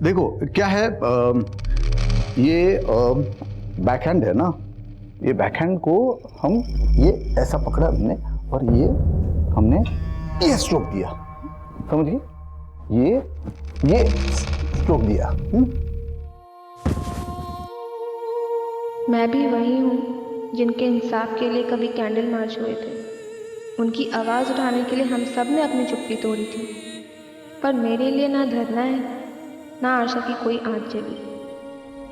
देखो क्या है, ये बैकहैंड है ना, ये बैकहैंड को हम ये ऐसा पकड़ा हमने और ये हमने ये स्ट्रोक दिया, समझिए, ये स्ट्रोक दिया। मैं भी वही हूँ जिनके इंसाफ के लिए कभी कैंडल मार्च हुए थे। उनकी आवाज़ उठाने के लिए हम सब ने अपनी चुप्पी तोड़ी थी, पर मेरे लिए ना धरना है ना आशा की कोई आँच जगी।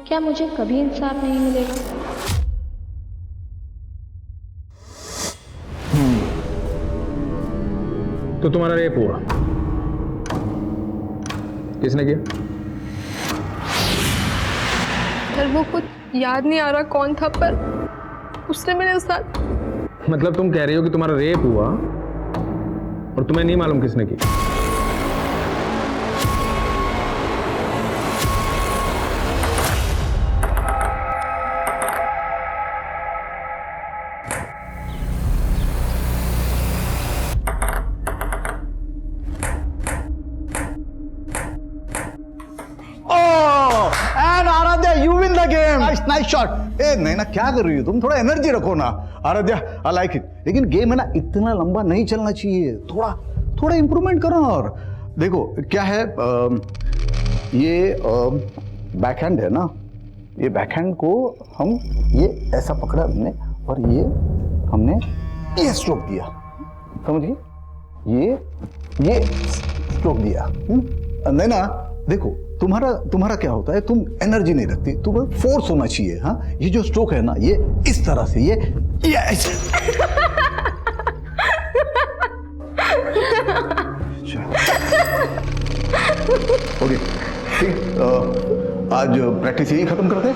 क्या मुझे कभी इंसाफ नहीं मिलेगा? तो तुम्हारा रेप हुआ, किसने किया? सर वो कुछ याद नहीं आ रहा कौन था, पर उसने मेरे साथ। मतलब तुम कह रही हो कि तुम्हारा रेप हुआ और तुम्हें नहीं मालूम किसने की? Nice shot. ए नहीं ना, क्या कर रही हो तुम? थोड़ा एनर्जी रखो ना आराध्या, आई लाइक इट। लेकिन गेम है ना, इतना लंबा नहीं चलना चाहिए, थोड़ा थोड़ा इंप्रूवमेंट करो। और देखो क्या है, ये बैकहैंड है ना, ये बैकहैंड को हम ये ऐसा पकड़ा हमने और ये हमने ये स्ट्रोक दिया, समझिए, ये स्ट्रोक दिया। नहीं ना, देखो तुम्हारा क्या होता है, तुम एनर्जी नहीं रखती, तुम्हें फोर्स होना चाहिए। हाँ, ये जो स्ट्रोक है ना, ये इस तरह से, ये ऐसे। ओके ठीक, आज प्रैक्टिस यही खत्म करते हैं,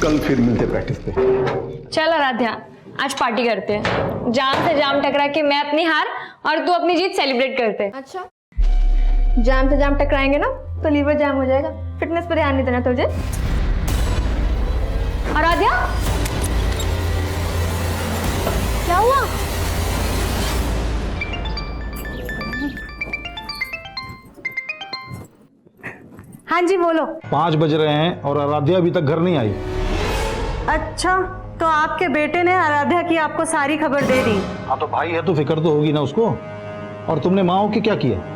कल फिर मिलते प्रैक्टिस पे। चल आराध्या, आज पार्टी करते हैं। जाम से जाम टकरा के मैं अपनी हार और तू अपनी जीत सेलिब्रेट करते हैं। अच्छा, जाम से जाम टकराएंगे ना तो लीवर जाम हो जाएगा। फिटनेस पर ध्यान नहीं देना तुझे। आराध्या, क्या हुआ? हाँ जी बोलो। 5 बज रहे हैं और आराध्या अभी तक घर नहीं आई। अच्छा, तो आपके बेटे ने आराध्या की आपको सारी खबर दे दी? हाँ तो भाई है तो फिक्र तो होगी ना उसको। और तुमने माँ हो के क्या किया?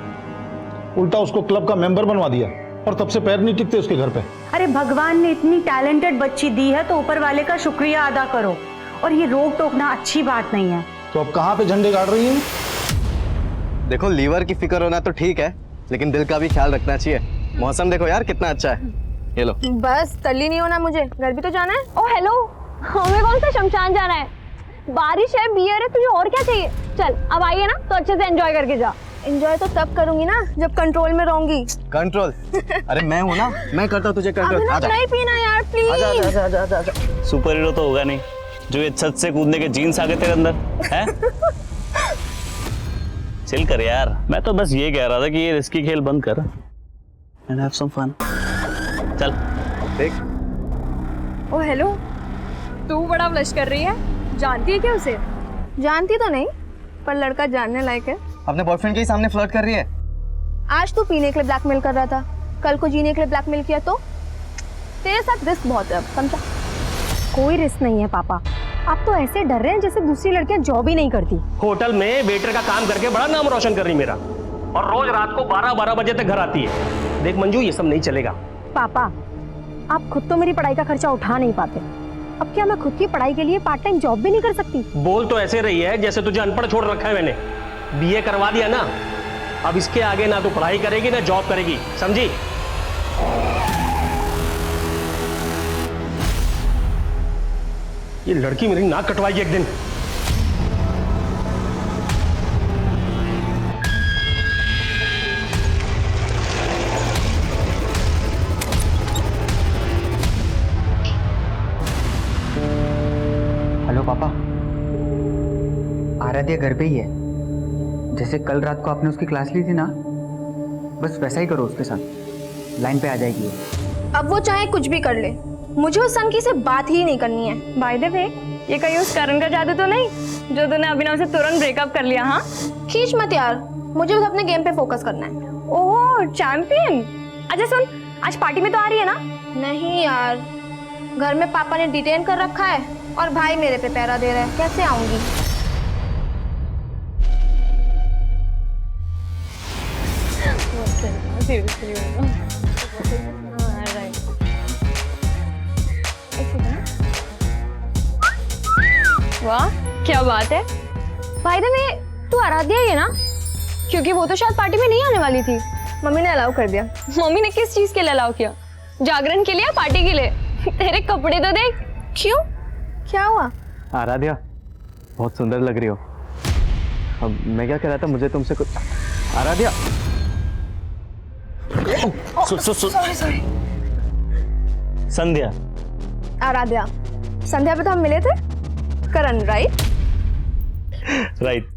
उल्टा उसको क्लब का मेंबर बनवा दिया और तब से पैर नहीं टिकते उसके घर पे। अरे भगवान ने इतनी टैलेंटेड बच्ची दी है तो ऊपर वाले का शुक्रिया अदा करो। और ये रोक टोकना अच्छी बात नहीं है। तो अब कहाँ पे झंडे गाड़ रही है? देखो, लीवर की फिक्र होना तो ठीक है, लेकिन दिल का भी ख्याल रखना चाहिए। मौसम देखो यार कितना अच्छा है। ये लो। बस तल्ली नहीं होना, मुझे घर भी तो जाना है। ओ हेलो, हमें कौन सा शमशान जाना है? बारिश है, बियर है, तुझे और क्या चाहिए? चल अब आइए ना, तो अच्छे से एंजॉय करके जा। एंजॉय तो तब करूंगी ना जब कंट्रोल में रहूंगी। कंट्रोल? अरे मैं हूँ ना, मैं करता हूँ तुझे कंट्रोल। आजा। नहीं पीना यार प्लीज। आजा। सुपर हीरो तो होगा नहीं जो ये छत से कूदने के जीन्स आ गए तेरे अंदर है। चिल कर यार, मैं तो बस ये कह रहा था कि ये रिस्की खेल बंद कर एंड हैव सम फन। चल ओ हेलो, तू बड़ा ब्लश कर रही है, जानती है क्या उसे? जानती तो नहीं, पर लड़का जानने लायक है। अपने बॉयफ्रेंड के ही सामने फ्लर्ट कर रही है। आज तू पीने के लिए ब्लैकमेल कर रहा था, कल को जीने के लिए ब्लैकमेल किया तो तेरे साथ रिस्क बहुत है। अब समझा? कोई रिस्क नहीं है पापा। आप तो ऐसे डर रहे हैं जैसे दूसरी लड़कियां जॉब ही नहीं करती। होटल में वेटर का काम करके बड़ा नाम रोशन कर रही मेरा, और रोज रात को 12-12 बजे तक घर आती है। देख मंजू, ये सब नहीं चलेगा। पापा, आप खुद तो मेरी पढ़ाई का खर्चा उठा नहीं पाते, अब क्या मैं खुद की पढ़ाई के लिए पार्ट टाइम जॉब भी नहीं कर सकती? बोल तो ऐसे रही है जैसे तुझे अनपढ़ छोड़ रखा है मैंने। बीए करवा दिया ना, अब इसके आगे ना तू पढ़ाई करेगी ना जॉब करेगी, समझी? ये लड़की मेरी नाक कटवाएगी एक दिन। हेलो पापा, आराध्या घर पे ही है। जैसे कल रात को आपने उसकी क्लास ली थी ना, बस वैसा ही करो उसके साथ, लाइन पे आ जाएगी वो। अब वो चाहे कुछ भी कर ले, मुझे उस संकी से बात ही नहीं करनी है। बाय द वे, ये कहीं उस करण का जादू तो नहीं जो तूने अभिनव से तुरंत ब्रेकअप कर लिया? हाँ, खींच मत यार, मुझे बस अपने गेम पे फोकस करना है। ओह चैंपियन, अच्छा सुन, आज पार्टी में तो आ रही है ना? नहीं यार, घर में पापा ने डिटेन कर रखा है और भाई मेरे पे पहरा दे रहा है, कैसे आऊंगी? वाह क्या बात है। भाई द वे तू आराध्या ही है ना? क्योंकि वो तो शायद पार्टी में नहीं आने वाली थी। मम्मी ने अलाउ कर दिया। मम्मी ने किस चीज के लिए अलाउ किया? जागरण के लिए या पार्टी के लिए? तेरे कपड़े तो देख। क्यों, क्या हुआ? आराध्या बहुत सुंदर लग रही हो। अब मैं क्या कह रहा था, मुझे तुमसे कुछ। आराध्या सॉरी। संध्या, आराध्या, संध्या पे तो हम मिले थे। Karan, right? Right.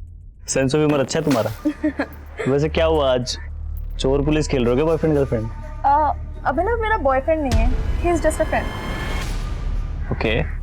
Sense of humour अच्छा है तुम्हारा। वैसे क्या हुआ आज, चोर पुलिस खेल रहे हो क्या बॉयफ्रेंड गर्लफ्रेंड? अभिनव मेरा बॉयफ्रेंड नहीं है, he is just a friend. Okay.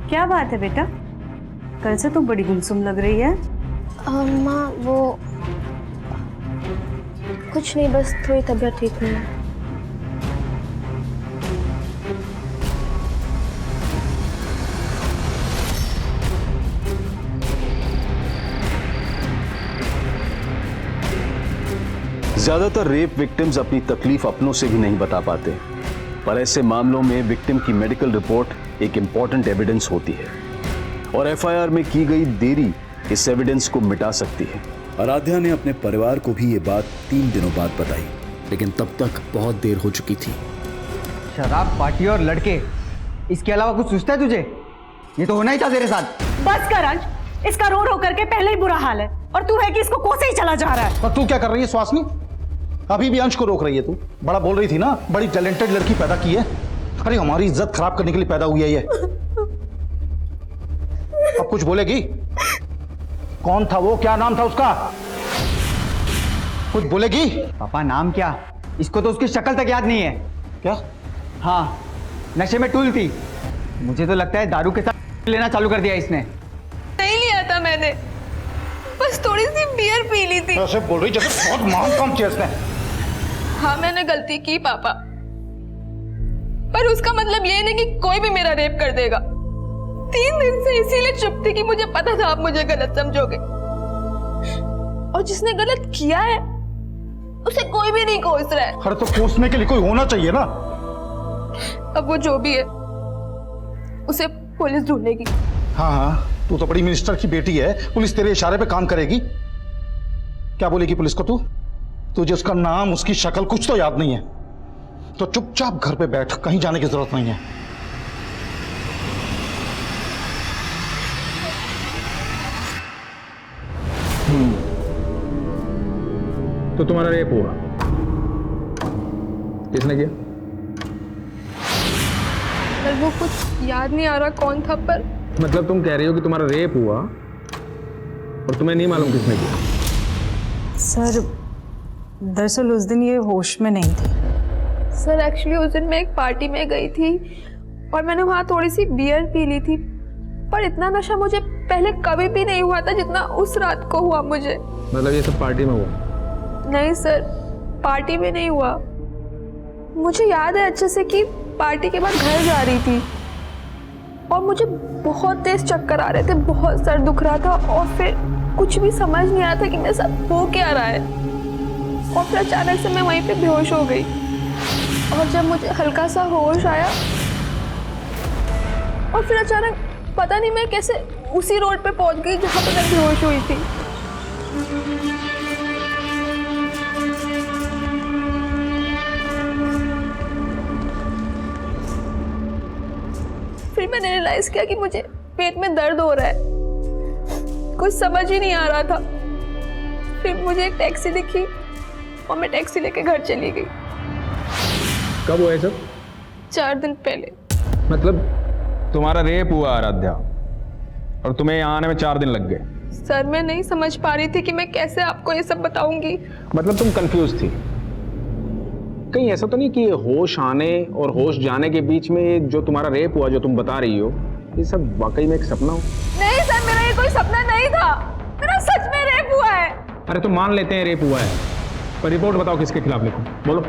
क्या बात है बेटा, कल से तुम बड़ी गुमसुम लग रही है। माँ वो कुछ नहीं, बस थोड़ी तबीयत ठीक नहीं है। ज्यादातर रेप विक्टिम्स अपनी तकलीफ अपनों से भी नहीं बता पाते, पर ऐसे मामलों में विक्टिम की मेडिकल रिपोर्ट एक इंपॉर्टेंट एविडेंस होती है और एफआईआर में की गई देरी इस एविडेंस को मिटा सकती है। आराध्या ने अपने परिवार को भी ये बात 3 दिनों बाद बताई, लेकिन तब तक बहुत देर हो चुकी थी। शराब, पार्टी और लड़के, इसके अलावा कुछ सोचता है तुझे? ये तो होना ही था तेरे साथ। बस कर अंश, इसका रो रो करके पहले ही बुरा हाल है और तू है कि इसको कोसे ही चला जा रहा है। और तू क्या कर रही है स्वासनी? अभी भी अंश को रोक रही है तू। बड़ा बोल रही थी ना, बड़ी टैलेंटेड लड़की पैदा की है। अरे हमारी इज्जत खराब करने के लिए पैदा हुई है ये। अब कुछ बोलेगी? कौन था वो, क्या नाम था उसका? कुछ बोलेगी? पापा नाम क्या? इसको तो उसकी शक्ल तक याद नहीं है। क्या? हाँ, नशे में टूल थी। मुझे तो लगता है दारू के साथ लेना चालू कर दिया इसने। नहीं लिया था मैंने, बस थोड़ी सी बियर पी ली थी। ऐसे बोल रही जैसे बहुत महान काम किया इसने। हाँ मैंने गलती की पापा, पर उसका मतलब ये नहीं कि कोई भी मेरा रेप कर देगा। 3 दिन से इसीलिए चुप थी कि मुझे पता था आप मुझे गलत समझोगे, और जिसने गलत किया है उसे कोई भी नहीं कोस रहा है। अरे तो कोसने के लिए कोई होना चाहिए ना। अब वो जो भी है उसे पुलिस ढूंढेगी। हाँ हाँ, तू तो बड़ी मिनिस्टर की बेटी है, पुलिस तेरे इशारे पे काम करेगी। क्या बोलेगी पुलिस को तू? तुझे उसका नाम, उसकी शक्ल कुछ तो याद नहीं है, तो चुपचाप घर पे बैठ, कहीं जाने की जरूरत नहीं है। तो तुम्हारा रेप हुआ, किसने किया? सर वो कुछ याद नहीं आ रहा कौन था, पर मतलब तुम कह रही हो कि तुम्हारा रेप हुआ और तुम्हें नहीं मालूम किसने किया? सर दरअसल उस दिन ये होश में नहीं थी। सर एक्चुअली उस दिन मैं एक पार्टी में गई थी और मैंने वहाँ थोड़ी सी बियर पी ली थी, पर इतना नशा मुझे पहले कभी भी नहीं हुआ था जितना उस रात को हुआ मुझे। मतलब ये सब पार्टी में हुआ? नहीं सर, पार्टी में नहीं हुआ। मुझे याद है अच्छे से कि पार्टी के बाद घर जा रही थी और मुझे बहुत तेज चक्कर आ रहे थे, बहुत सर दुख रहा था और फिर कुछ भी समझ नहीं आ रहा था कि मेरे साथ हो क्या रहा है। और फिर अचानक से मैं वहीं पे बेहोश हो गई और जब मुझे हल्का सा होश आया और फिर अचानक पता नहीं मैं कैसे उसी रोड पे पहुंच गई जहाँ पे मैं बेहोश हुई थी। फिर मैंने रियलाइज किया कि मुझे पेट में दर्द हो रहा है, कुछ समझ ही नहीं आ रहा था। फिर मुझे एक टैक्सी दिखी और मैं टैक्सी लेके घर चली गई। कब हुआ ये सब? 4 दिन पहले। मतलब तुम्हारा रेप हुआ आराध्या और तुम्हें यहाँ आने में 4 दिन लग गए? सर मैं नहीं समझ पा रही थी कि मैं कैसे आपको ये सब बताऊंगी। मतलब तुम कंफ्यूज थी? कहीं ऐसा तो नहीं कि होश आने और होश जाने के बीच में जो तुम्हारा रेप हुआ जो तुम बता रही हो ये सब वाकई में एक सपना हो? नहीं सर, मेरा ये कोई सपना नहीं था, मेरा सच में रेप हुआ है। अरे तो मान लेते हैं रेप हुआ है, पर रिपोर्ट बताओ किसके खिलाफ लिखूं, बोलो।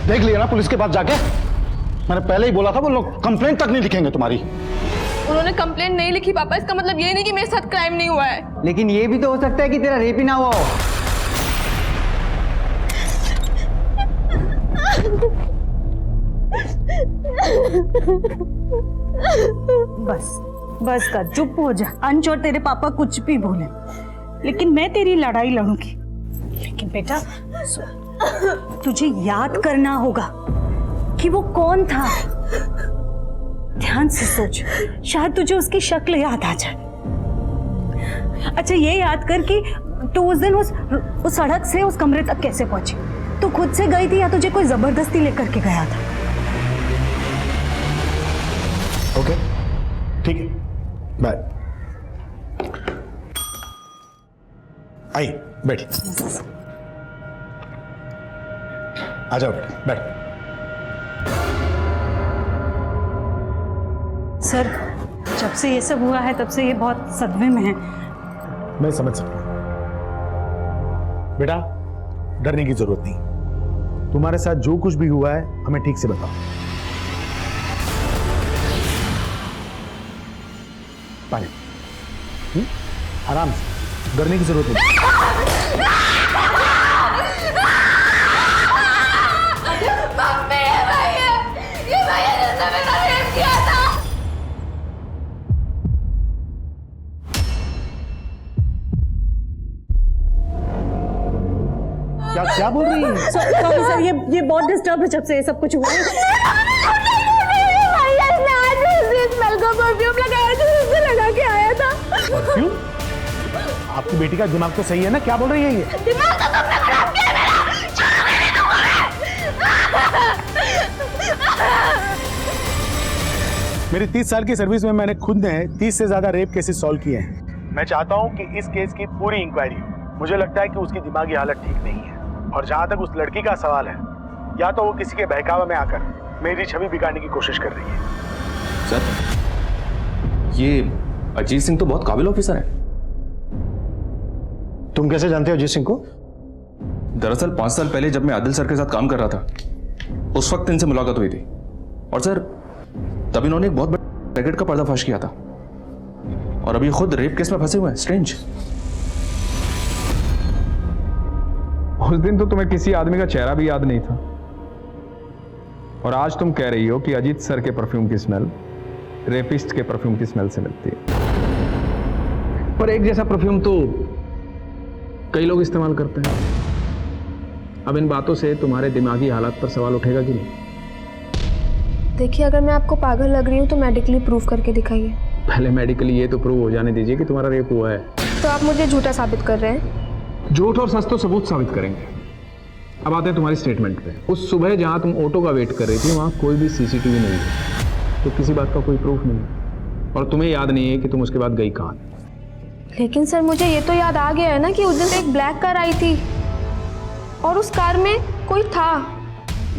देख लिया ना पुलिस के पास जाके? मैंने पहले ही बोला था वो लोग कंप्लेंट तक नहीं लिखेंगे तुम्हारी। उन्होंने कंप्लेंट नहीं लिखी पापा, इसका मतलब ये नहीं कि मेरे साथ क्राइम नहीं हुआ है। लेकिन ये भी तो हो सकता है कि तेरा रेप ही ना हुआ हो। बस बस कर, चुप हो जा। अंश और तेरे पापा कुछ भी बोले, लेकिन मैं तेरी लड़ाई लड़ूंगी। लेकिन बेटा तुझे याद करना होगा कि वो कौन था। ध्यान से सोच, शायद तुझे उसकी शक्ल याद आ जाए। अच्छा ये याद कर कि तू उस दिन उस सड़क से उस कमरे तक कैसे पहुंची? तू खुद से गई थी या तुझे कोई जबरदस्ती लेकर के गया था? ओके ठीक है, बाय। आई बैठी, आ जाओ बेटा, बैठ। सर जब से ये सब हुआ है तब से ये बहुत सदमे में है। मैं समझ सकता हूं बेटा, डरने की जरूरत नहीं। तुम्हारे साथ जो कुछ भी हुआ है हमें ठीक से बताओ। पानी, आराम से, डरने की जरूरत नहीं। क्या बोल रही है? सॉरी सर, ये बहुत डिस्टर्ब है जब से ये सब कुछ हुआ है। परफ्यूम? आपकी बेटी का दिमाग तो सही है ना? क्या बोल रही है ये? दिमाग तो तुमने खराब किया मेरा। मेरी 30 साल की सर्विस में मैंने खुद ने 30 से ज्यादा रेप केसेस सॉल्व किए हैं। मैं चाहता हूं कि इस केस की पूरी इंक्वायरी हो। मुझे लगता है कि उसकी दिमागी हालत ठीक नहीं है, और जहां तक उस लड़की का सवाल है, या तो वो किसी के बहकावे में आकर मेरी छवि बिगाड़ने की कोशिश कर रही है। सर ये अजीत सिंह तो बहुत काबिल ऑफिसर है। तुम कैसे जानते हो अजीत सिंह को? दरअसल 5 साल पहले जब मैं आदिल सर के साथ काम कर रहा था, उस वक्त इनसे मुलाकात हुई थी, और सर तब इन्होंने एक बहुत बड़े रैकेट का पर्दाफाश किया था, और अभी खुद रेप केस में फंसे हुए हैं। स्ट्रेंज। उस दिन तो तुम्हें किसी आदमी का चेहरा भी याद नहीं था, और आज तुम कह रही हो कि अजीत सर के परफ्यूम की स्मेल रेपिस्ट के परफ्यूम की स्मेल से मिलती है। पर एक जैसा परफ्यूम तो कई लोग इस्तेमाल करते हैं। अब इन बातों से तुम्हारे दिमागी हालात पर सवाल उठेगा कि नहीं? देखिए, अगर मैं आपको पागल लग रही हूँ तो मेडिकली प्रूव करके दिखाइए। पहले मेडिकली ये तो प्रूव हो जाने दीजिए कि तुम्हारा रेप हुआ है। तो आप मुझे झूठा साबित कर रहे हैं? झूठ और सच तो सबूत साबित करेंगे। अब आते हैं तुम्हारी स्टेटमेंट पे। उस सुबह जहां तुम ऑटो का वेट कर रही थी वहां कोई भी सीसीटीवी नहीं है, तो किसी बात का कोई प्रूफ नहीं है, और तुम्हें याद नहीं है कि तुम उसके बाद गई कहां। लेकिन सर, मुझे ये तो याद आ गया है ना कि उस दिन एक ब्लैक कार आई थी और उस कार में कोई था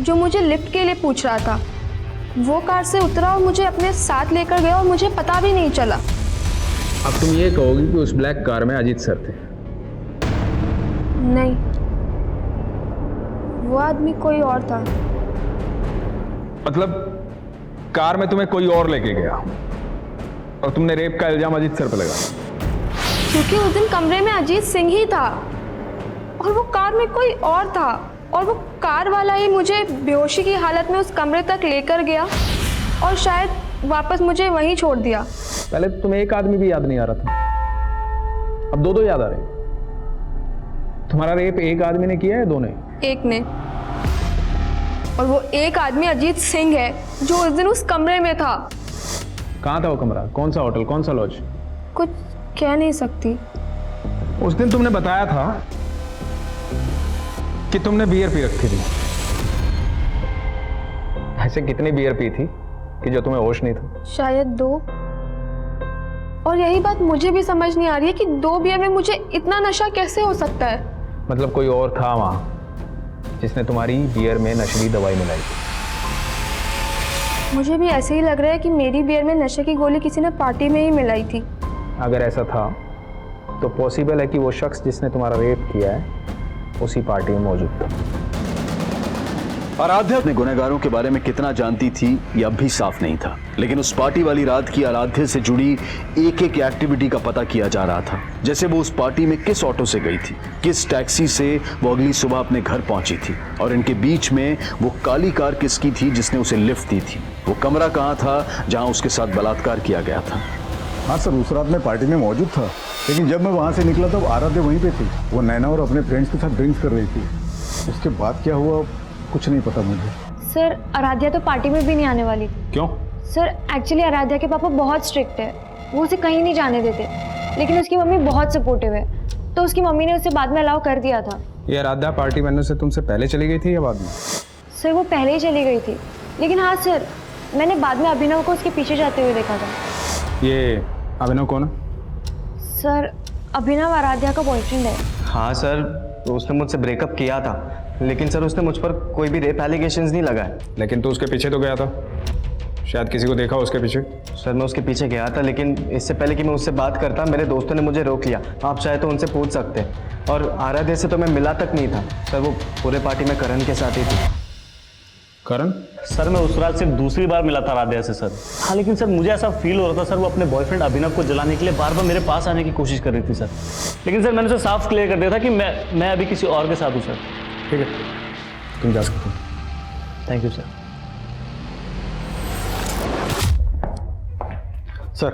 जो मुझे लिफ्ट के लिए पूछ रहा था। वो कार से उतरा और मुझे अपने साथ लेकर गया और मुझे पता भी नहीं चला। अब तुम ये कहोगी कि उस ब्लैक कार में अजीत सर थे? नहीं, वो आदमी कोई और था। मतलब कार में तुम्हें कोई और लेके गया और तुमने रेप का इल्जाम अजीत सर पे लगाया? क्योंकि उस दिन कमरे में अजीत सिंह ही था और वो कार में कोई और था, और वो कार वाला ही मुझे बेहोशी की हालत में उस कमरे तक लेकर गया और शायद वापस मुझे वहीं छोड़ दिया। पहले तो तुम्हें एक आदमी भी याद नहीं आ रहा था, अब दो याद आ रहे हैं। तुम्हारा रेप एक आदमी ने किया है, दो ने? एक ने, और वो एक आदमी अजीत सिंह है जो उस दिन उस कमरे में था। कहाँ था वो कमरा? कौन सा होटल, कौन सा लॉज? कुछ कह नहीं सकती। उस दिन तुमने बताया था कि तुमने बियर पी रखी थी। ऐसे कितनी बियर पी थी कि जो तुम्हें होश नहीं था? शायद 2। और यही बात मुझे भी समझ नहीं आ रही है कि 2 बियर में मुझे इतना नशा कैसे हो सकता है। मतलब कोई और था वहां जिसने तुम्हारी बियर में नशीली दवाई मिलाई थी? मुझे भी ऐसे ही लग रहा है कि मेरी बियर में नशे की गोली किसी ने पार्टी में ही मिलाई थी। अगर ऐसा था तो पॉसिबल है कि वो शख्स जिसने तुम्हारा रेप किया है उसी पार्टी में मौजूद था। आराध्या अपने गुनहगारों के बारे में कितना जानती थी ये अब भी साफ नहीं था, लेकिन उस पार्टी वाली रात की आराध्या से जुड़ी एक एक एक्टिविटी का पता किया जा रहा था। जैसे वो उस पार्टी में किस ऑटो से गई थी, किस टैक्सी से वो अगली सुबह अपने घर पहुंची थी, और इनके बीच में वो काली कार किसकी थी जिसने उसे लिफ्ट दी थी, वो कमरा कहाँ था जहां उसके साथ बलात्कार किया गया था। हाँ सर, उस रात मैं पार्टी में मौजूद था, लेकिन जब मैं वहाँ से निकला तब आराध्या वहीं पे थी। वो नैना और अपने फ्रेंड्स के साथ ड्रिंक्स कर रही थी। उसके बाद क्या हुआ कुछ नहीं पता मुझे। सर, आराध्या तो पार्टी में भी नहीं आने वाली थी। क्यों? सर, एक्चुअली आराध्या के पापा बहुत स्ट्रिक्ट है, वो उसे कहीं नहीं जाने देते, लेकिन उसकी मम्मी बहुत सपोर्टिव है, तो उसकी मम्मी ने उसे बाद में अलाउ कर दिया था। ये आराध्या पार्टी में से तुमसे पहले चली गई थी या बाद में? सर, वो पहले ही चली गई थी, लेकिन हाँ सर, मैंने बाद में अभिनव को उसके पीछे जाते हुए देखा था। ये अभिनव कौन है? सर, अभिनव आराध्या का बॉयफ्रेंड है। हाँ सर, तो उसने मुझसे ब्रेकअप किया था, लेकिन सर उसने मुझ पर कोई भी रेप एलिगेशंस नहीं लगाए। लेकिन तू उसके पीछे तो गया था, शायद किसी को देखा उसके पीछे। सर, मैं उसके पीछे गया था, लेकिन इससे पहले कि मैं उससे बात करता मेरे दोस्तों ने मुझे रोक लिया। आप चाहे तो उनसे पूछ सकते हैं। और आराध्या से तो मैं मिला तक नहीं था सर, वो पूरे पार्टी में करण के साथ ही थी। करण? सर, मैं उस रात सिर्फ दूसरी बार मिला था आराध्या से सर। हाँ, लेकिन सर मुझे ऐसा फील हो रहा था सर, वो अपने बॉयफ्रेंड अभिनव को जलाने के लिए बार बार मेरे पास आने की कोशिश कर रही थी सर। लेकिन सर मैंने उसे साफ क्लियर कर दिया था कि मैं अभी किसी और के साथ हूँ सर। ठीक है, तुम जा सकते हो। Thank you sir. सर,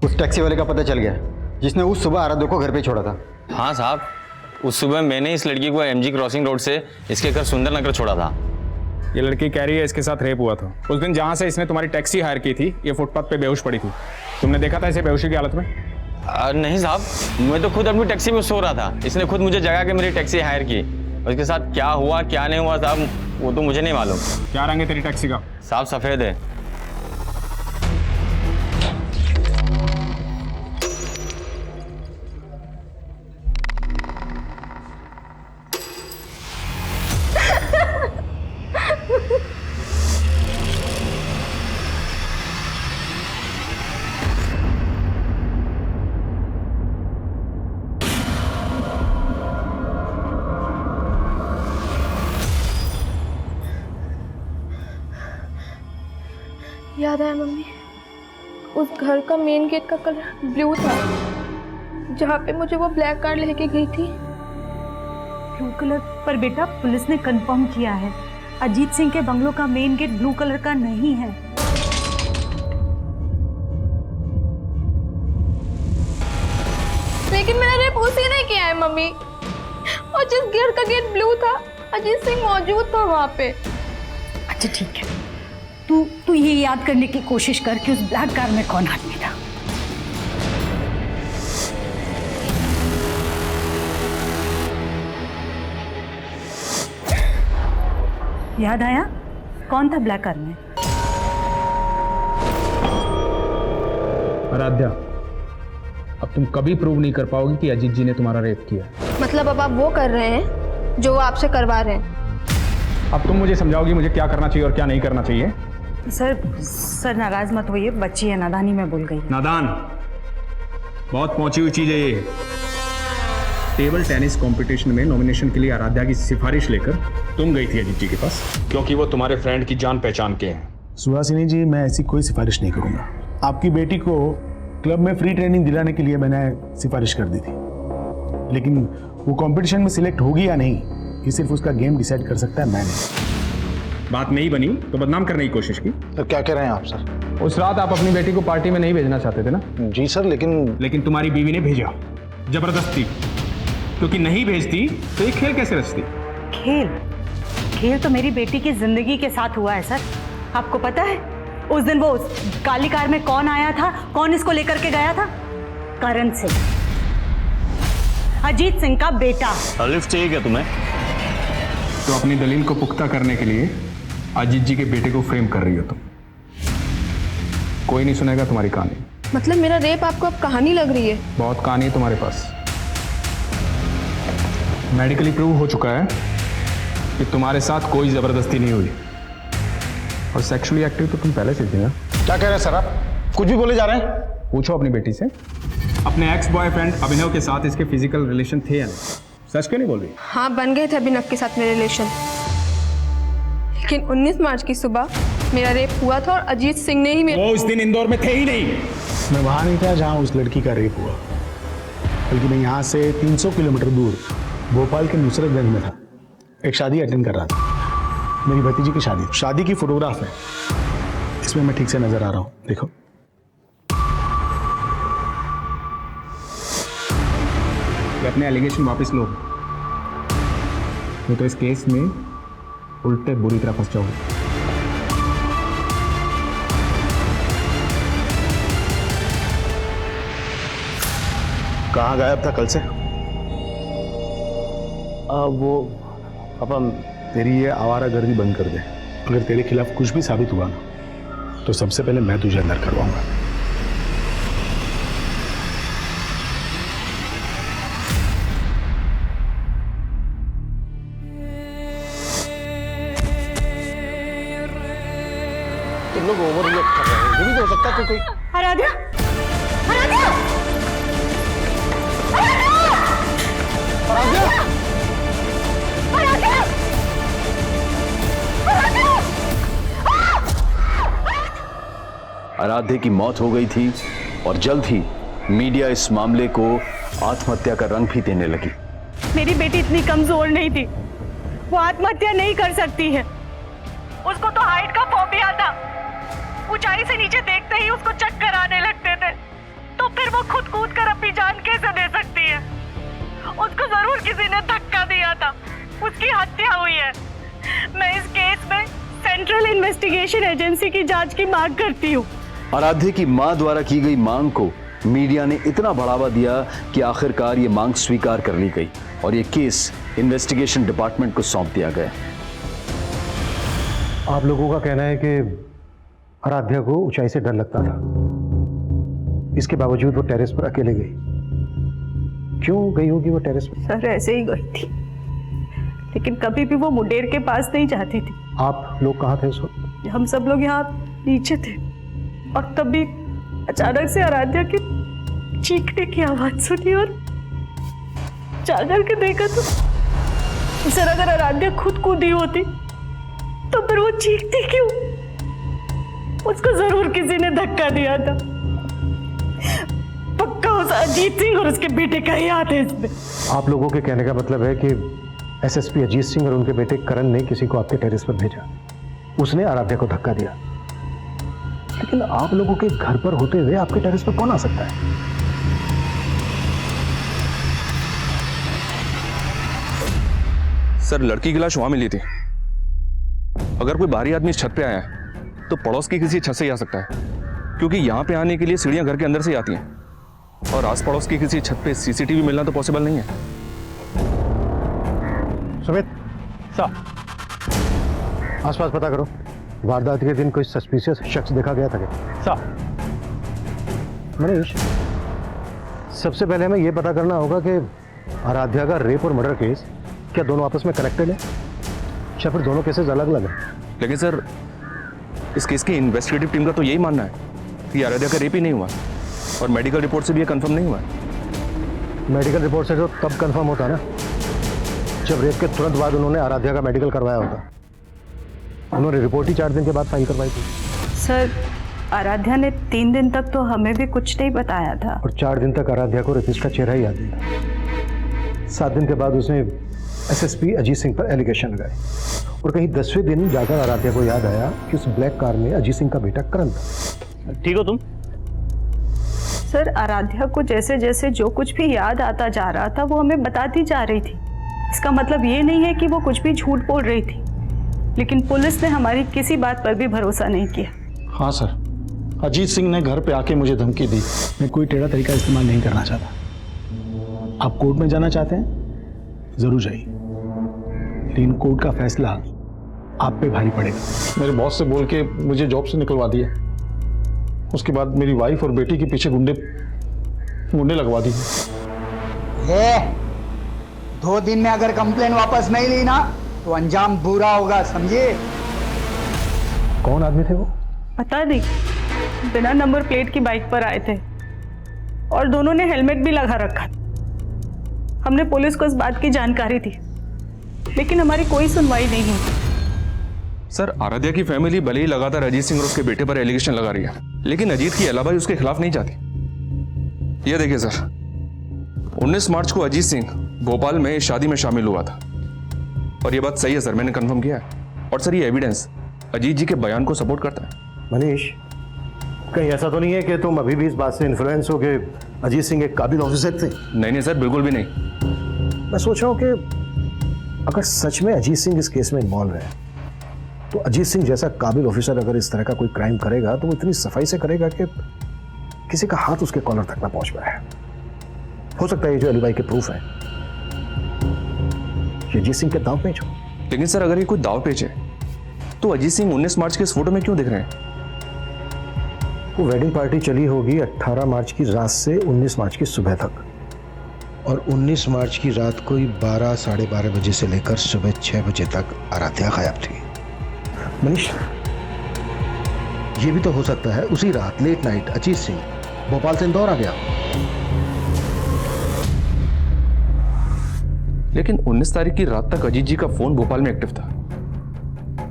उस टैक्सी वाले का पता चल गया जिसने उस सुबह आराध्या को घर पे छोड़ा था। हाँ साहब, उस सुबह मैंने इस लड़की को एमजी क्रॉसिंग रोड से इसके घर सुंदर नगर छोड़ा था। ये लड़की कह रही है इसके साथ रेप हुआ था। उस दिन जहाँ से इसने तुम्हारी टैक्सी हायर की थी, ये फुटपाथ पे बेहोश पड़ी थी। तुमने देखा था इसे बेहोशी की हालत में? नहीं साहब, मैं तो खुद अपनी टैक्सी में सो रहा था। इसने खुद मुझे जगा के मेरी टैक्सी हायर की। और इसके साथ क्या हुआ क्या नहीं हुआ साहब, वो तो मुझे नहीं मालूम। क्या रंग है तेरी टैक्सी का? साहब सफ़ेद है। याद आया मम्मी, उस घर का मेन गेट का कलर ब्लू था जहाँ पे मुझे वो ब्लैक कार लेके गई थी। Blue colour? पर बेटा, पुलिस ने कंफर्म किया है अजीत सिंह के बंगलों का मेन गेट ब्लू कलर का नहीं है। लेकिन मेरा रेप उसी ने किया है मम्मी। और जिस घर का गेट ब्लू था, अजीत सिंह मौजूद था वहाँ पे। अच्छा ठीक है, तू ये याद करने की कोशिश कर कि उस ब्लैक कार में कौन आदमी था। याद आया कौन था ब्लैक कार में? आराध्या, अब तुम कभी प्रूव नहीं कर पाओगी कि अजीत जी ने तुम्हारा रेप किया। मतलब अब आप वो कर रहे हैं जो वो आपसे करवा रहे हैं। अब तुम मुझे समझाओगी मुझे क्या करना चाहिए और क्या नहीं करना चाहिए? सर नाराज मत होइए, बच्ची है, नादानी में बोल गई। नादान बहुत पहुंची हुई चीज है ये। टेबल टेनिस कंपटीशन में नॉमिनेशन के लिए आराध्या की सिफारिश लेकर तुम गई थी अजीत जी के पास, क्योंकि वो तुम्हारे फ्रेंड की जान पहचान के हैं। सुहासिनी जी, मैं ऐसी कोई सिफारिश नहीं करूंगा। आपकी बेटी को क्लब में फ्री ट्रेनिंग दिलाने के लिए मैंने सिफारिश कर दी थी, लेकिन वो कंपटीशन में सिलेक्ट होगी या नहीं ये सिर्फ उसका गेम डिसाइड कर सकता है, मैं नहीं। बात नहीं बनी तो बदनाम करने की कोशिश की। तो क्या कह रहे हैं आप सर? उस रात आप अपनी बेटी को पार्टी में नहीं भेजना चाहते थे ना? जी सर, लेकिन तुम्हारी बीवी ने भेजा जबरदस्ती, क्योंकि नहीं भेजती तो ये खेल कैसे रचती? खेल तो मेरी बेटी की जिंदगी के साथ हुआ है सर। आपको पता है उस दिन वो काली कार में कौन आया था, कौन इसको लेकर के गया था? करण सिंह, अजीत सिंह का बेटा। लिफ्ट चाहिए क्या तुम्हें? तो अपनी दलील को पुख्ता करने के लिए अजीत जी के बेटे को फ्रेम कर रही हो तुम। कोई नहीं सुनेगा तुम्हारी कहानी। मतलब मेरा रेप आपको अब कहानी लग रही है? बहुत कहानी है तुम्हारे पास। मेडिकली प्रूव हो चुका है कि तुम्हारे साथ कोई जबरदस्ती नहीं हुई, और सेक्सुअली एक्टिव तो तुम पहले से थी ना। क्या कह रहे हैं सर आप? कुछ भी बोले जा रहे हैं। पूछो अपनी बेटी से, अपने एक्स बॉयफ्रेंड अभिनव के साथ इसके फिजिकल रिलेशन थे या नहीं? सच क्यों नहीं बोल रही? हाँ, बन गए थे अभिनव के साथ मेरे रिलेशन, लेकिन 19 मार्च की सुबह मेरा रेप हुआ था और अजीत सिंह ने ही मेरा। वो उस दिन इंदौर में थे ही नहीं। मैं वहाँ नहीं था जहाँ उस लड़की का रेप हुआ, बल्कि मैं यहाँ से 300 किलोमीटर दूर भोपाल के नुसरतगंज में था। एक शादी अटेंड कर रहा था, मेरी भतीजी की शादी की फोटोग्राफ है, इसमें मैं ठीक से नजर आ रहा हूँ, देखो। अपने एलिगेशन वापस लो, नहीं तो इस केस में उल्टे बुरी तरह फंस जाओगे। कहाँ गायब था कल से? वो पापा, तेरी ये आवारागर्दी बंद कर दे। अगर तेरे खिलाफ कुछ भी साबित हुआ ना तो सबसे पहले मैं तुझे अंदर करवाऊंगा। तुम लोग ओवर रिएक्ट कर रहे हो। ये भी तो हो सकता है कि कोई आराध्या, आराध्या, आराध्या, आराध्या, आराध्या की मौत हो गई थी और जल्द ही मीडिया इस मामले को आत्महत्या का रंग भी देने लगी। मेरी बेटी इतनी कमजोर नहीं थी, वो आत्महत्या नहीं कर सकती है। उसको तो हाइट का फोबिया था, ऊंचाई से नीचे देखते ही उसको चक्कर आने लगते थे, तो फिर वो खुद कूद कर अपनी जान कैसे दे सकती है? उसको जरूर किसी ने धक्का दिया था, उसकी हत्या हुई है। मैं इस केस में सेंट्रल इन्वेस्टिगेशन एजेंसी की जांच की मांग करती हूँ। आराध्या की मां द्वारा की गई मांग को मीडिया ने इतना बढ़ावा दिया कि आखिरकार ये मांग स्वीकार कर ली गई और ये केस इन्वेस्टिगेशन डिपार्टमेंट को सौंप दिया गया। आप लोगों का कहना है कि आराध्या को ऊंचाई से डर लगता था, इसके बावजूद वो टेरेस पर अकेले गई। क्यों गई होगी वो टेरेस पर? सर ऐसे ही गई थी, लेकिन कभी भी वो मुंडेर के पास नहीं जाती थी। आप लोग कहाँ थे उस वक्त? हम सब लोग यहाँ नीचे थे और तभी अचानक से आराध्या की चीखने की आवाज सुनी और जाकर के देखा तो सर अगर आराध्या खुद कूदी होती तो फिर वो चीखती क्यों? उसको जरूर किसी ने धक्का दिया था। पक्का उस अजीत सिंह और उसके बेटे का ही हाथ है इसमें। आप लोगों के कहने का मतलब है कि एसएसपी अजीत सिंह और उनके बेटे करण ने किसी को आपके टेरेस पर भेजा, उसने आराध्या को धक्का दिया। लेकिन आप लोगों के घर पर होते हुए आपके टेरेस पर कौन आ सकता है? सर लड़की की लाश वहां मिली थी। अगर कोई बाहरी आदमी इस छत पे आया है तो पड़ोस की किसी छत से ही आ सकता है, क्योंकि यहाँ पे आने के लिए सीढ़ियां घर के अंदर से ही आती हैं और आस पड़ोस की किसी छत पे सीसीटीवी मिलना तो पॉसिबल नहीं है। सुमित आसपास पता करो, वारदात के दिन कोई सस्पिशियस शख्स देखा गया था क्या? मनीष, सबसे पहले हमें यह पता करना होगा कि आराध्या का रेप और मर्डर केस क्या दोनों आपस में कनेक्टेड है या फिर दोनों केसेस अलग अलग हैं? लेकिन सर इस केस की इन्वेस्टिगेटिव टीम का तो यही मानना है कि आराध्या का रेप ही नहीं हुआ और मेडिकल रिपोर्ट से भी ये कंफर्म नहीं हुआ। मेडिकल रिपोर्ट से तो तब कंफर्म होता ना जब रेप के तुरंत बाद उन्होंने आराध्या का मेडिकल करवाया होता। उन्होंने रिपोर्ट ही 4 दिन के बाद फाइल करवाई थी। सर, आराध्या ने 3 दिन तक तो हमें भी कुछ नहीं बताया था। और 4 दिन तक आराध्या को रेपिस्ट का चेहरा ही याद नहीं था। 7 दिन के बाद उसने एसएसपी अजीत सिंह पर एलिगेशन लगाए और कहीं 10वें दिन जाकर आराध्या को याद आया कि उस ब्लैक कार में अजीत सिंह का बेटा करण था। ठीक हो तुम? सर, आराध्या को जैसे जैसे जो कुछ भी याद आता जा रहा था वो हमें बताती जा रही थी। इसका मतलब ये नहीं है कि वो कुछ भी झूठ बोल रही थी, लेकिन पुलिस ने हमारी किसी बात पर भी भरोसा नहीं किया। हाँ सर, अजीत सिंह ने घर पे आके मुझे धमकी दी। मैं कोई टेढ़ा तरीका इस्तेमाल नहीं करना चाहता। आप कोर्ट में जाना चाहते हैं, जरूर जाइए, लेकिन कोर्ट का फैसला आप पे भारी पड़ेगा। मेरे बॉस से बोल के मुझे जॉब से निकलवा दिया। उसके बाद मेरी वाइफ और बेटी के पीछे गुंडे लगवा दिए। 2 दिन में अगर कंप्लेन वापस नहीं ली ना तो अंजाम बुरा होगा, समझे? कौन आदमी थे वो? पता नहीं, बिना नंबर प्लेट की बाइक पर आए थे और दोनों ने हेलमेट भी लगा रखा था। हमने पुलिस को इस बात की जानकारी दी, लेकिन हमारी कोई सुनवाई नहीं हुई। सर आराध्या की फैमिली भले ही लगातार अजीत सिंह और उसके बेटे पर एलिगेशन लगा रही है, लेकिन अजीत की अलाबाई उसके खिलाफ नहीं जाती। ये देखिए सर, 19 मार्च को अजीत सिंह भोपाल में शादी में शामिल हुआ था और ये बात सही है सर, मैंने कंफर्म किया है। और सर ये एविडेंस अजीत जी के बयान को सपोर्ट करता है। मनीष, कहीं ऐसा तो नहीं है कि तुम अभी भी इस बात से इन्फ्लुएंस हो कि अजीत सिंह एक काबिल ऑफिसर थे? नहीं सर, बिल्कुल भी नहीं। मैं सोच रहा हूँ कि अगर सच में अजीत सिंह इस केस में इन्वॉल्व है तो अजीत सिंह जैसा काबिल ऑफिसर अगर इस तरह का कोई क्राइम करेगा तो वो इतनी सफाई से करेगा कि किसी का हाथ उसके कॉलर तक ना पहुंच पाए। हो सकता है ये जो अलीबाई के प्रूफ है ये अजीत सिंह के दांव पेच हो। लेकिन सर अगर ये कोई दाव पेच है तो अजीत सिंह 19 मार्च के इस फोटो में क्यों दिख रहे हैं? वो वेडिंग पार्टी चली होगी 18 मार्च की रात से 19 मार्च की सुबह तक, और 19 मार्च की रात को 12 साढ़े 12 बजे से लेकर सुबह 6 बजे तक आराध्या गायब थी। मनीष, ये भी तो हो सकता है उसी रात लेट नाइट अजीत सिंह भोपाल से इंदौर आ गया। लेकिन 19 तारीख की रात तक अजीत जी का फोन भोपाल में एक्टिव था,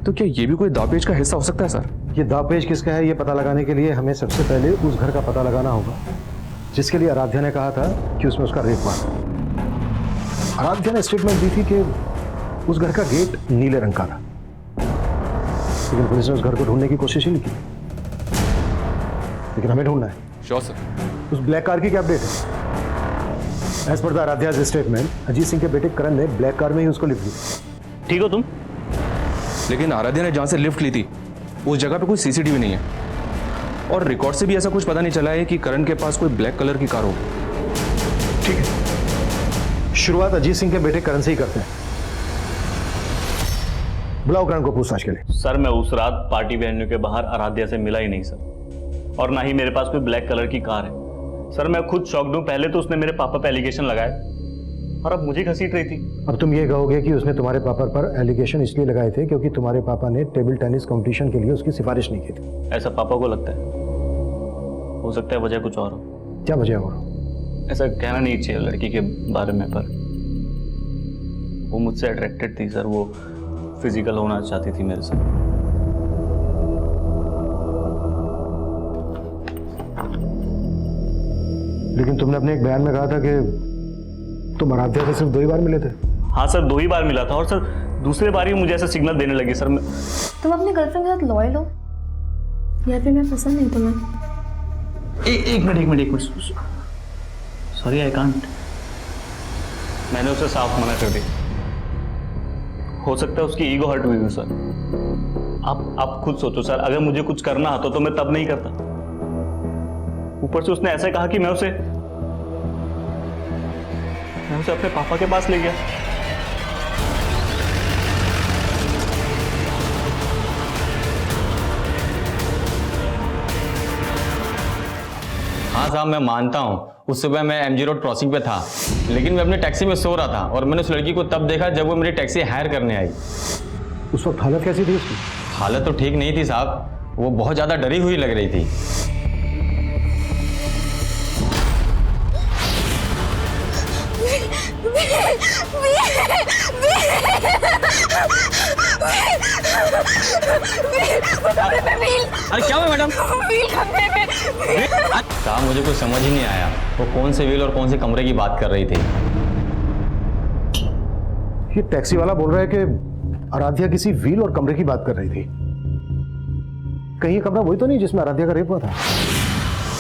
तो क्या ये भी कोई दावपेच का हिस्सा हो सकता है सर? ये दावपेच किसका है ये पता लगाने के लिए हमें सबसे पहले उस घर का पता लगाना होगा जिसके लिए आराध्या ने कहा था कि उसमें उसका रेप हुआ। आराध्या ने स्टेटमेंट दी थी कि उस घर का गेट नीले रंग का था, लेकिन पुलिस ने उस घर को ढूंढने की कोशिश ही नहीं की। लेकिन हमें ढूंढना है। Sure sir. उस ब्लैक कार की क्या अपडेट है? As per the Aaradhya statement Ajit Singh के बेटे करण ने ब्लैक कार में ही उसको लिफ्ट दी। ठीक हो तुम? लेकिन आराध्या ने जहां से लिफ्ट ली थी उस जगह पे कोई सीसीटीवी नहीं है और रिकॉर्ड से भी ऐसा कुछ पता नहीं चला है कि करण के पास कोई ब्लैक कलर की कार हो। ठीक है, शुरुआत अजीत सिंह के बेटे करण से ही करते हैं। बुलाओ करण को पूछताछ के लिए। सर मैं उस रात पार्टी वेन्यू के बाहर आराध्या से मिला ही नहीं सर, और ना ही मेरे पास कोई ब्लैक कलर की कार है। सर मैं खुद शॉक्ड हूं, पहले तो उसने मेरे पापा पे एलिगेशन लगाए और अब मुझे घसीट रही थी। अब तुम ये कहोगे कि उसने तुम्हारे पापा पर एलिगेशन इसलिए लगाए थे क्योंकि तुम्हारे पापा ने टेबल टेनिस कंपटीशन के लिए उसकी सिफारिश नहीं की थी। ऐसा पापा को लगता है, हो सकता है वजह कुछ और हो। क्या वजह हो? ऐसा कहना नहीं चाहिए लड़की के बारे में, पर वो मुझसे अट्रैक्टेड थी सर, वो फिजिकल होना चाहती थी मेरे साथ। लेकिन तुमने अपने एक बयान में कहा था कि तुम आराध्या से सिर्फ 2 ही बार मिले थे। हाँ सर, 2 ही बार मिला था और सर दूसरे बार ही मुझे ऐसा सिग्नल देने लगी सर। तुम अपनी गर्लफ्रेंड के साथ लॉयल हो या फिर मैं पसंद नहीं तुम्हें? एक मिनट सॉरी आई कांट। मैंने उसे साफ मना कर दी। हो सकता है उसकी ईगो हर्ट हुई हो सर। आप खुद सोचो सर, अगर मुझे कुछ करना आता तो मैं तब नहीं करता। ऊपर से उसने ऐसे कहा कि मैं उसे अपने पापा के पास ले गया। हाँ साहब, मैं मानता हूँ उस सुबह मैं MG रोड क्रॉसिंग पे था, लेकिन मैं अपनी टैक्सी में सो रहा था और मैंने उस लड़की को तब देखा जब वो मेरी टैक्सी हायर करने आई। उस वक्त हालत कैसी थी उसकी? हालत तो ठीक नहीं थी साहब, वो बहुत ज़्यादा डरी हुई लग रही थी। अरे क्या हुआ मैडम? साहब मुझे कुछ समझ ही नहीं आया, वो कौन से व्हील और कौन से कमरे की बात कर रही थी। ये टैक्सी वाला बोल रहा है कि आराध्या किसी व्हील और कमरे की बात कर रही थी। कहीं ये कमरा वही तो नहीं जिसमें आराध्या का रेप हुआ था?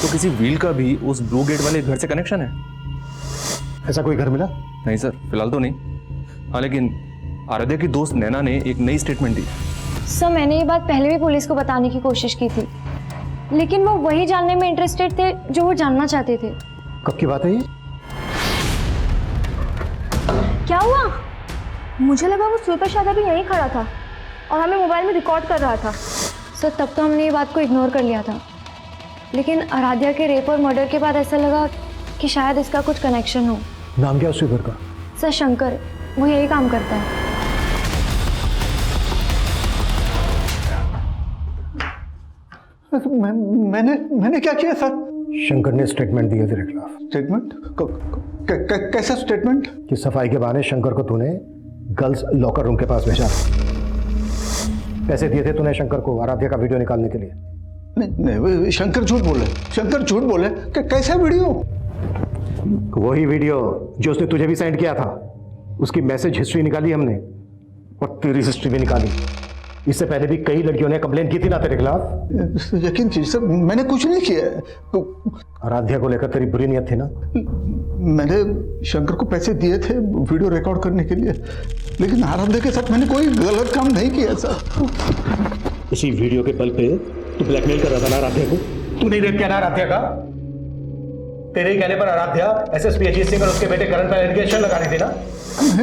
तो किसी व्हील का भी उस ब्लू गेट वाले घर से कनेक्शन है? ऐसा कोई घर मिला? नहीं सर, फिलहाल तो नहीं। हाँ, लेकिन आराध्या की दोस्त नैना ने एक नई स्टेटमेंट दी। सर मैंने ये बात पहले भी पुलिस को बताने की कोशिश की थी, लेकिन वो वही जानने में इंटरेस्टेड थे जो वो जानना चाहते थे। कब की बात है ये? क्या हुआ? मुझे लगा वो स्वीपर शायद अभी यहीं खड़ा था और हमें मोबाइल में रिकॉर्ड कर रहा था। सर तब तो हमने ये बात को इग्नोर कर लिया था, लेकिन आराध्या के रेप और मर्डर के बाद ऐसा लगा कि शायद इसका कुछ कनेक्शन हो। नाम क्या उस स्वीपर का? सर शंकर, वो यही काम करता है। मैंने क्या किया सर? शंकर ने स्टेटमेंट दिया तेरे खिलाफ। स्टेटमेंट? कैसा स्टेटमेंट? कि सफाई के बहाने शंकर को तूने गर्ल्स लॉकर रूम के पास भेजा। पैसे दिए थे तूने शंकर को आराध्या का वीडियो निकालने के लिए। नहीं, शंकर झूठ बोले। शंकर झूठ बोले। कैसा वीडियो? वही वीडियो जो उसने तुझे भी सेंड किया था। उसकी मैसेज हिस्ट्री निकाली हमने और तेरी हिस्ट्री भी निकाली। इससे पहले भी कई लड़कियों ने कंप्लेन की थी ना तेरे खिलाफ। यकीन कीजिए सर, मैंने कुछ नहीं किया है। आराध्या को लेकर तेरी बुरी नियत थी ना? मैंने शंकर को पैसे दिए थे वीडियो रिकॉर्ड करने के लिए, लेकिन आराध्या के साथ मैंने कोई गलत काम नहीं किया सर। इसी वीडियो के बल पे तू ब्लैकमेल कर रहा था ना आराध्या को? तू नहीं रेप किया ना आराध्या का? तेरे ही कहने पर आराध्या एसएसपी अजीत सिंह और उसके बेटे करण पर एलिगेशन लगा रही थी ना?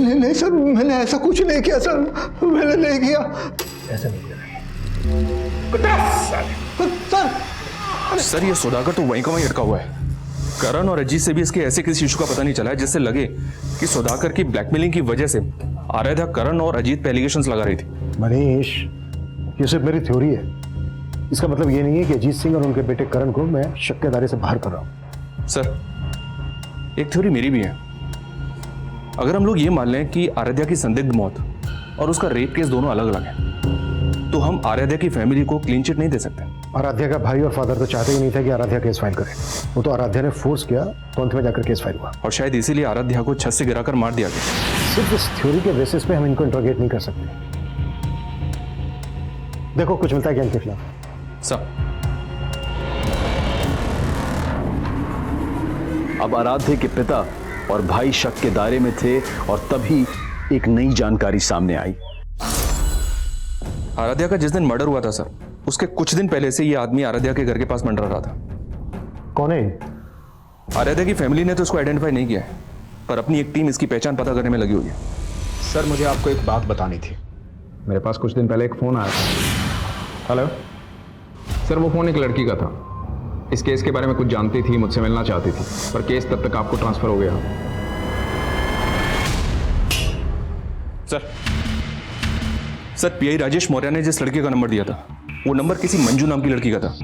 नहीं सर, मैंने ऐसा कुछ नहीं किया सर, मैंने नहीं किया। ऐसा नहीं किया सर ये सौदागर तो वहीं का वहीं अटका हुआ है। करण और अजीत से भी इसके ऐसे किसी इशू का पता नहीं चला है जिससे लगे कि सौदागर की ब्लैकमेलिंग की वजह से आराध्या करण और अजीत पे एलिगेशंस लगा रही थी। मनीष, ये सिर्फ मेरी थ्योरी है। इसका मतलब ये नहीं है कि अजीत सिंह और उनके बेटे करण को मैं शक के दायरे से बाहर कर रहा हूं। सर एक थ्योरी मेरी भी है। अगर हम लोग ये मान लें कि आराध्या की संदिग्ध मौत और उसका रेप केस दोनों अलग अलग हैं, तो हम आराध्या की फैमिली को क्लीन चिट नहीं दे सकते। आराध्या का भाई और फादर तो चाहते ही नहीं थे कि आराध्या केस फाइल करे। वो तो आराध्या ने फोर्स किया तो अंत में जाकर केस फाइल हुआ। और शायद इसीलिए आराध्या को छत से गिराकर मार दिया गया। सिर्फ इस थ्योरी के बेसिस पे हम इनको इंट्रोगेट नहीं कर सकते। देखो कुछ मिलता है क्या इनके खिलाफ? सब अब आराध्या के पिता और भाई शक के दायरे में थे और तभी एक नई जानकारी सामने आई। आराध्या का जिस दिन मर्डर हुआ था सर, उसके कुछ दिन पहले से ये आदमी आराध्या के घर के पास मंडरा रहा था। कौन है? आराध्या की फैमिली ने तो इसको आइडेंटिफाई नहीं किया है, पर अपनी एक टीम इसकी पहचान पता करने में लगी हुई है। सर मुझे आपको एक बात बतानी थी। मेरे पास कुछ दिन पहले एक फ़ोन आया था। हेलो सर, वो फ़ोन एक लड़की का था। इस केस के बारे में कुछ जानती थी, मुझसे मिलना चाहती थी, पर केस तब तक आपको ट्रांसफ़र हो गया। सर पीआई राजेश मौर्य ने जिस लड़के का नंबर दिया था, वो नंबर किसी मंजू नाम की लड़की का था,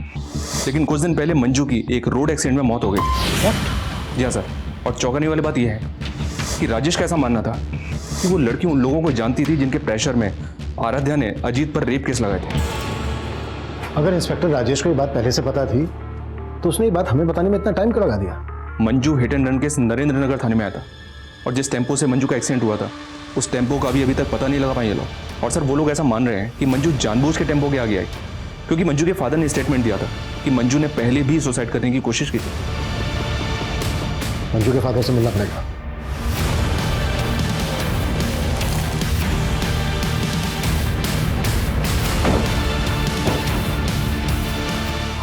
लेकिन कुछ दिन पहले मंजू की एक रोड एक्सीडेंट में मौत हो गई। जी हाँ सर, और चौंकाने वाली बात यह है कि राजेश का ऐसा मानना था कि वो लड़की उन लोगों को जानती थी जिनके प्रेशर में आराध्या ने अजीत पर रेप केस लगाए थे। अगर इंस्पेक्टर राजेश को ये बात पहले से पता थी तो उसने ये बात हमें बताने में इतना टाइम क्यों लगा दिया? Manju hit and run case Narendra Nagar थाने में आया था, और जिस टेम्पो से मंजू का एक्सीडेंट हुआ था उस टेम्पो का भी अभी तक पता नहीं लगा पाए ये लोग। और सर वो लोग ऐसा मान रहे हैं कि मंजू जानबूझ के टेम्पो के आगे आई, क्योंकि मंजू के फादर ने स्टेटमेंट दिया था कि मंजू ने पहले भी सुसाइड करने की कोशिश की थी। मंजू के फादर से मिलना पड़ेगा।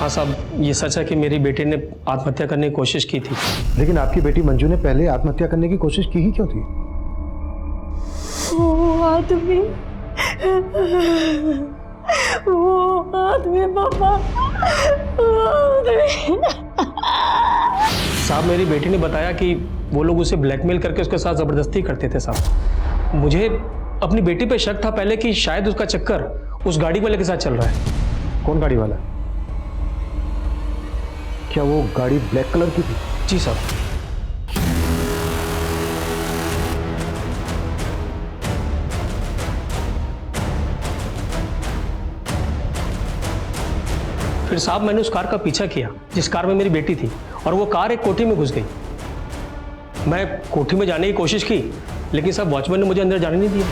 साहब, ये सच है कि मेरी बेटी ने आत्महत्या करने की कोशिश की थी। लेकिन आपकी बेटी मंजू ने पहले आत्महत्या करने की कोशिश की ही क्यों थी? वो आदमी पापा, साहब, मेरी बेटी ने बताया कि वो लोग उसे ब्लैकमेल करके उसके साथ ज़बरदस्ती करते थे साहब। मुझे अपनी बेटी पे शक था पहले कि शायद उसका चक्कर उस गाड़ी वाले के साथ चल रहा है। कौन गाड़ी वाला? क्या वो गाड़ी ब्लैक कलर की थी? जी साहब। फिर साहब मैंने उस कार का पीछा किया जिस कार में मेरी बेटी थी, और वो कार एक कोठी में घुस गई। मैं कोठी में जाने की कोशिश की, लेकिन साहब वॉचमैन ने मुझे अंदर जाने नहीं दिया।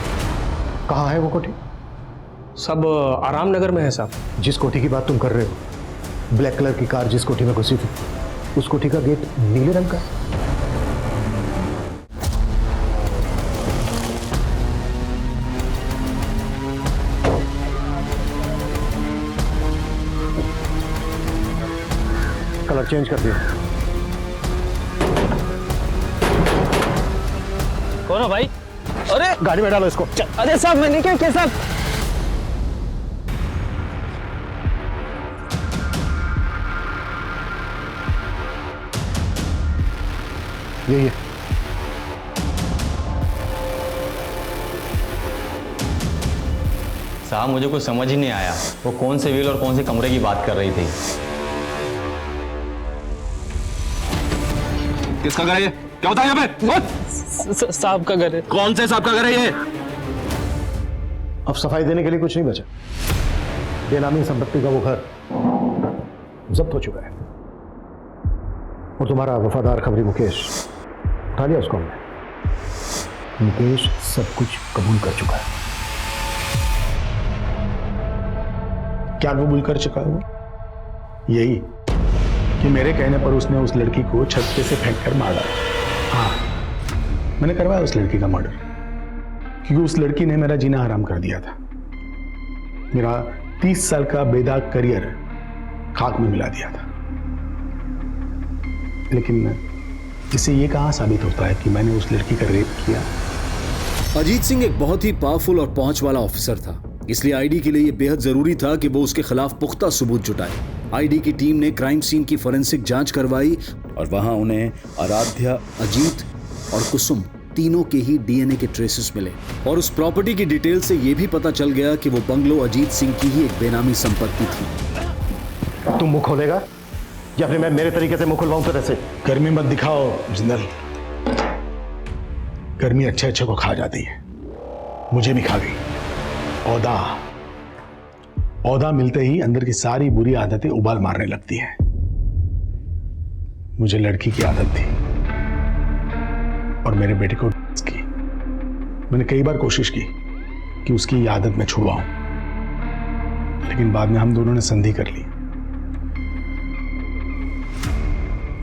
कहाँ है वो कोठी? सब आराम नगर में है साहब। जिस कोठी की बात तुम कर रहे हो, ब्लैक कलर की कार जिस कोठी में घुसी थी, उस कोठी का गेट नीले रंग का है। कलर चेंज कर दिया। कौन है भाई? अरे गाड़ी में डालो इसको। अरे साहब, मैंने क्या किया साहब? यही है। साहब मुझे कुछ समझ ही नहीं आया, वो कौन से व्हील और कौन से कमरे की बात कर रही थी। किसका घर है ये? क्या होता है यहाँ पे? साहब का घर है। कौन से साहब का घर है ये? अब सफाई देने के लिए कुछ नहीं बचा। बेनामी संपत्ति का वो घर जब्त हो चुका है, और तुम्हारा वफादार खबरी मुकेश उठा लिया उसको हमने। मुकेश सब कुछ कबूल कर चुका है। क्या कबूल कर चुका है वो? यही कि मेरे कहने पर उसने उस लड़की को छत पे से फेंक कर मारा। हाँ, मैंने करवाया उस लड़की का मर्डर, क्योंकि उस लड़की ने मेरा जीना हराम कर दिया था। मेरा 30 साल का बेदाग करियर खाक में मिला दिया था। लेकिन इससे ये कहाँ साबित होता है कि मैंने उस लड़की का रेप किया? अजीत सिंह एक बहुत ही पावरफुल और पहुंच वाला ऑफिसर था, इसलिए आईडी के लिए यह बेहद जरूरी था कि वो उसके खिलाफ पुख्ता सबूत जुटाए। आईडी की टीम ने क्राइम सीन की फोरेंसिक जांच करवाई और वहां उन्हें आराध्या, अजीत और कुसुम तीनों के ही डीएनए के ट्रेसेस मिले, और उस प्रॉपर्टी की डिटेल से यह भी पता चल गया कि वो बंगलो अजीत सिंह की ही एक बेनामी संपत्ति थी। तुम मुंह खोलेगा या फिर मैं मेरे तरीके से मुंह खुलवाऊं तेरे से? गर्मी मत दिखाओ जिंदल, गर्मी अच्छे अच्छे को खा जाती है, मुझे भी खा गई। औदा मिलते ही अंदर की सारी बुरी आदतें उबाल मारने लगती हैं। मुझे लड़की की आदत थी और मेरे बेटे को की। मैंने कई बार कोशिश की कि उसकी ये आदत मैं छुड़वाऊं, लेकिन बाद में हम दोनों ने संधि कर ली।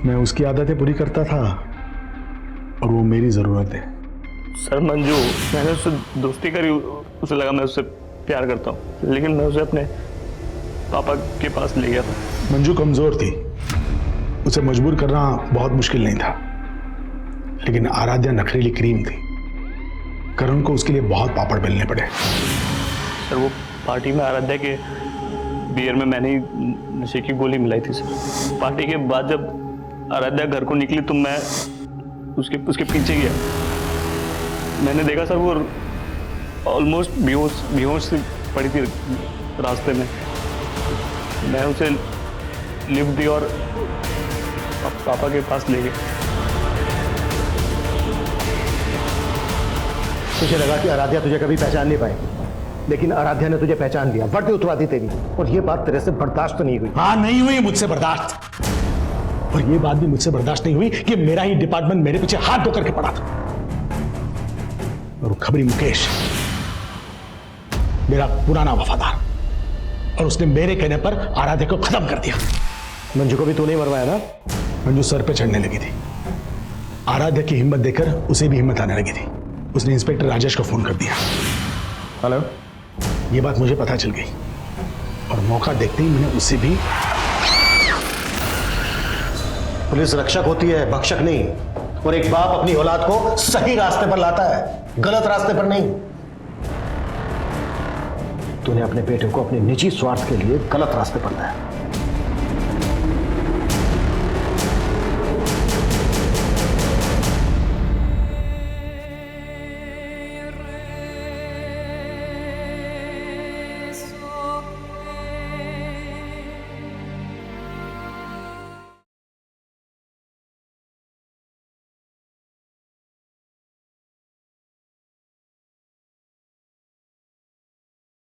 मैं उसकी आदतें पूरी करता था और वो मेरी जरूरत है। सर मंजू, मैंने उससे दोस्ती करी, उसे लगा मैं उससे प्यार करता हूँ, लेकिन मैं उसे अपने पापा के पास ले गया था। मंजू कमजोर थी, उसे मजबूर करना बहुत मुश्किल नहीं था, लेकिन आराध्या नखरीली क्रीम थी। करण को उसके लिए बहुत पापड़ बेलने पड़े। सर वो पार्टी में आराध्या के बियर में मैंने ही नशे की गोली मिलाई थी सर। पार्टी के बाद जब आराध्या घर को निकली तो मैं उसके पीछे गया। मैंने देखा सर वो ऑलमोस्ट बेहोश से पड़ी थी रास्ते में। मैं उसे लिफ्ट दी और पापा के पास ले गए। तुझे लगा कि आराध्या तुझे कभी पहचान नहीं पाएगी, लेकिन आराध्या ने तुझे पहचान लिया, वर्दी उतरा दी तेरी, और ये बात तेरे से बर्दाश्त नहीं हुई। हाँ, नहीं हुई मुझसे बर्दाश्त, और ये बात भी मुझसे बर्दाश्त नहीं हुई कि मेरा ही डिपार्टमेंट मेरे पीछे हाथ धो करके पड़ा था। और वो खबरी मुकेश मेरा पुराना वफादार, और उसने मेरे कहने पर आराध्या को खत्म कर दिया। मंजू को भी तूने मरवाया ना? मंजू सर पे चढ़ने लगी थी। आराध्या की हिम्मत देखकर उसे भी हिम्मत आने लगी थी। उसने इंस्पेक्टर राजेश को फोन कर दिया। हेलो, ये बात मुझे पता चल गई और मौका देखते ही मैंने उसे भी पुलिस रक्षक होती है, भक्षक नहीं। और एक बाप अपनी औलाद को सही रास्ते पर लाता है, गलत रास्ते पर नहीं। तूने अपने बेटे को अपने निजी स्वार्थ के लिए गलत रास्ते पर लाया।